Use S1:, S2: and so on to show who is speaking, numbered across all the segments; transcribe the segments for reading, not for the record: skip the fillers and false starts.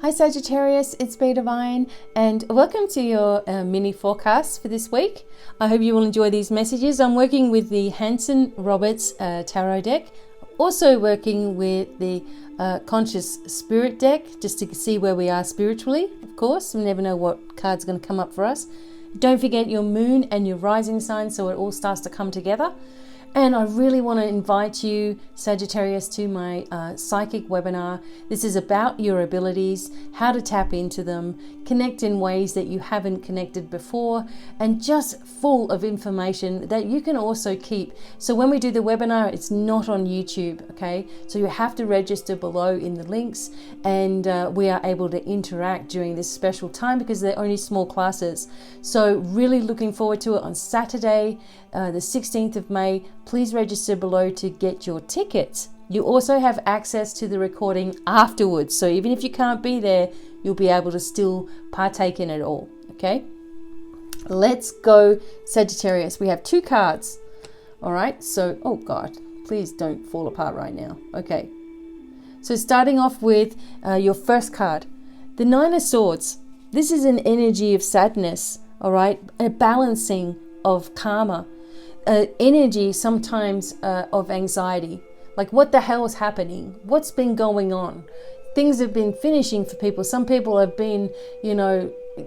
S1: Hi Sagittarius, it's BDevine and welcome to your mini forecast for this week. I hope you will enjoy these messages. I'm working with the Hanson Roberts Tarot deck, also working with the Conscious Spirit deck, just to see where we are spiritually, of course. We never know what card's going to come up for us. Don't forget your moon and your rising sign so it all starts to come together. And I really want to invite you, Sagittarius, to my psychic webinar. This is about your abilities, how to tap into them, connect in ways that you haven't connected before, and just full of information that you can also keep. So when we do the webinar, it's not on YouTube, okay? So you have to register below in the links, and we are able to interact during this special time because they're only small classes. So really looking forward to it on Saturday, the 16th of May. Please register below to get your tickets. You also have access to the recording afterwards. So even if you can't be there, you'll be able to still partake in it all. Okay? Let's go, Sagittarius. We have two cards. All right. So, oh God, please don't fall apart right now. Okay. So starting off with your first card, the Nine of Swords. This is an energy of sadness. All right. A balancing of karma. Energy sometimes of anxiety, like what the hell is happening, what's been going on. Things have been finishing for people. Some people have been,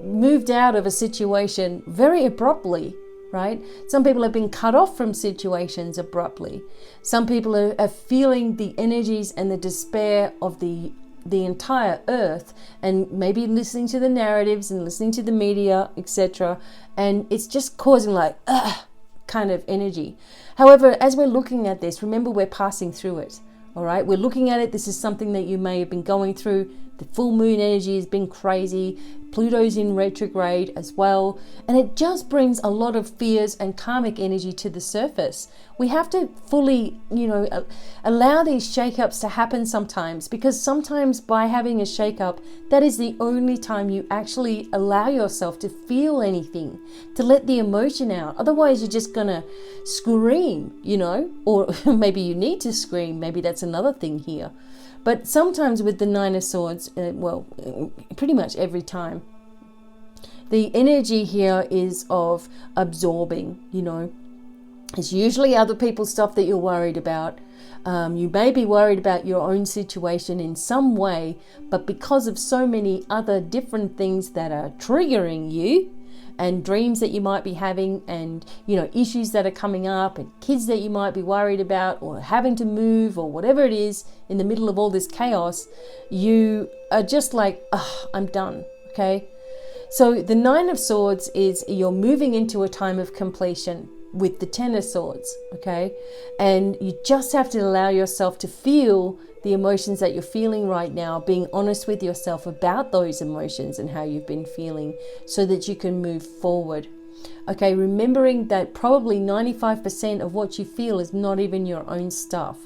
S1: moved out of a situation very abruptly, right? Some people have been cut off from situations abruptly. Some people are feeling the energies and the despair of the entire earth, and maybe listening to the narratives and listening to the media, etc. And it's just causing kind of energy. However, as we're looking at this, remember we're passing through it. All right, we're looking at it. This is something that you may have been going through. The full moon energy has been crazy. Pluto's in retrograde as well. And it just brings a lot of fears and karmic energy to the surface. We have to fully, allow these shakeups to happen sometimes, because sometimes by having a shakeup, that is the only time you actually allow yourself to feel anything, to let the emotion out. Otherwise, you're just going to scream, or maybe you need to scream. Maybe that's another thing here. But sometimes with the Nine of Swords, pretty much every time, the energy here is of absorbing, It's usually other people's stuff that you're worried about. You may be worried about your own situation in some way, but because of so many other different things that are triggering you, and dreams that you might be having, and issues that are coming up, and kids that you might be worried about, or having to move, or whatever it is in the middle of all this chaos, you are just like, I'm done. Okay, so the Nine of Swords is you're moving into a time of completion with the Ten of Swords. Okay, and you just have to allow yourself to feel the emotions that you're feeling right now, being honest with yourself about those emotions and how you've been feeling, so that you can move forward. Okay, remembering that probably 95% of what you feel is not even your own stuff.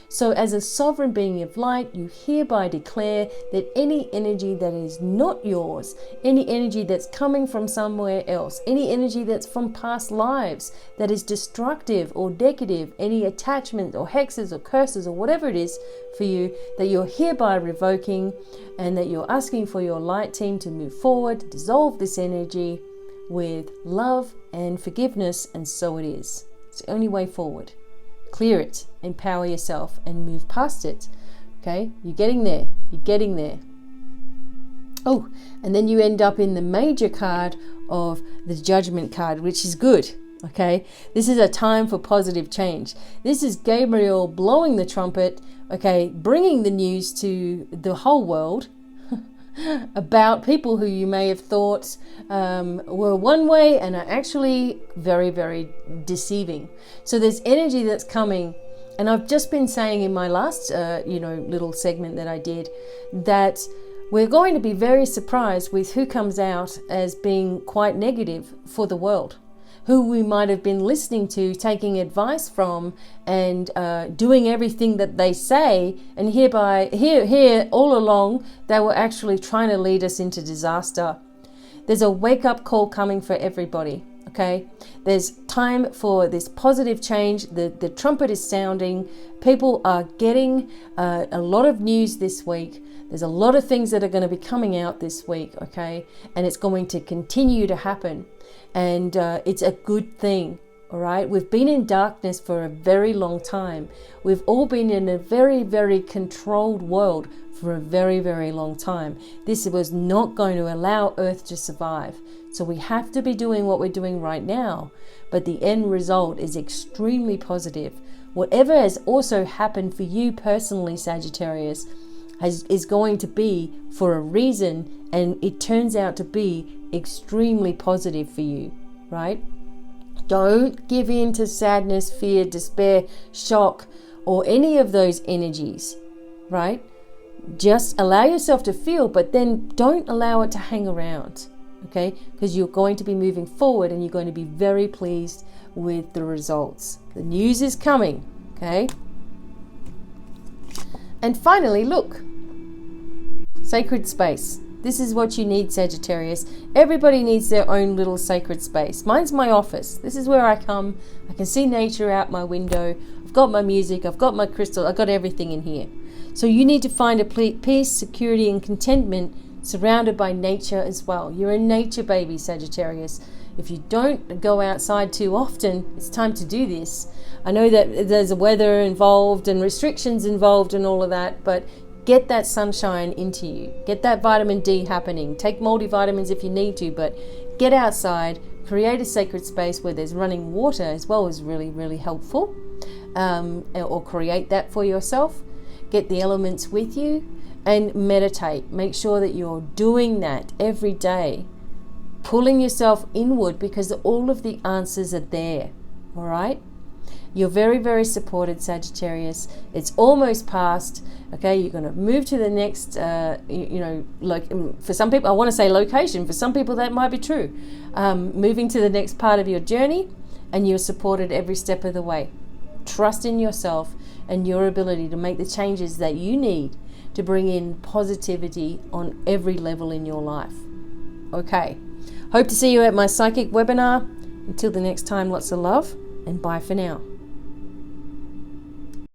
S1: So as a sovereign being of light, you hereby declare that any energy that is not yours, any energy that's coming from somewhere else, any energy that's from past lives that is destructive or negative, any attachment or hexes or curses or whatever it is for you, that you're hereby revoking, and that you're asking for your light team to move forward, dissolve this energy with love and forgiveness, and so it is. It's the only way forward. Clear it, empower yourself, and move past it. Okay, you're getting there. You're getting there. Oh, and then you end up in the major card of the Judgment card, which is good. Okay, this is a time for positive change. This is Gabriel blowing the trumpet. Okay, bringing the news to the whole world about people who you may have thought were one way and are actually very, very deceiving. So there's energy that's coming. And I've just been saying in my last, little segment that I did, that we're going to be very surprised with who comes out as being quite negative for the world, who we might have been listening to, taking advice from, and doing everything that they say, and here all along they were actually trying to lead us into disaster. There's a wake-up call coming for everybody. Okay, there's time for this positive change. The trumpet is sounding. People are getting a lot of news this week. There's a lot of things that are going to be coming out this week, okay? And it's going to continue to happen. And it's a good thing, all right? We've been in darkness for a very long time. We've all been in a very, very controlled world for a very, very long time. This was not going to allow Earth to survive. So we have to be doing what we're doing right now. But the end result is extremely positive. Whatever has also happened for you personally, Sagittarius, is going to be for a reason, and it turns out to be extremely positive for you, right? Don't give in to sadness, fear, despair, shock, or any of those energies, right? Just allow yourself to feel, but then don't allow it to hang around, okay? Because you're going to be moving forward and you're going to be very pleased with the results. The news is coming, okay? And finally, look, sacred space. This is what you need, Sagittarius. Everybody needs their own little sacred space. Mine's my office. This is where I come. I can see nature out my window. I've got my music. I've got my crystal. I've got everything in here. So you need to find a peace, security, and contentment surrounded by nature as well. You're a nature baby, Sagittarius. If you don't go outside too often, it's time to do this. I know that there's a weather involved and restrictions involved and all of that, but get that sunshine into you. Get that vitamin D happening. Take multivitamins if you need to, but get outside. Create a sacred space where there's running water as well is really, really helpful. Or create that for yourself. Get the elements with you and meditate. Make sure that you're doing that every day. Pulling yourself inward because all of the answers are there. All right? You're very, very supported, Sagittarius. It's almost past. Okay, you're going to move to the next, for some people, I want to say location. For some people, that might be true. Moving to the next part of your journey, and you're supported every step of the way. Trust in yourself and your ability to make the changes that you need to bring in positivity on every level in your life. Okay, hope to see you at my psychic webinar. Until the next time, lots of love and bye for now.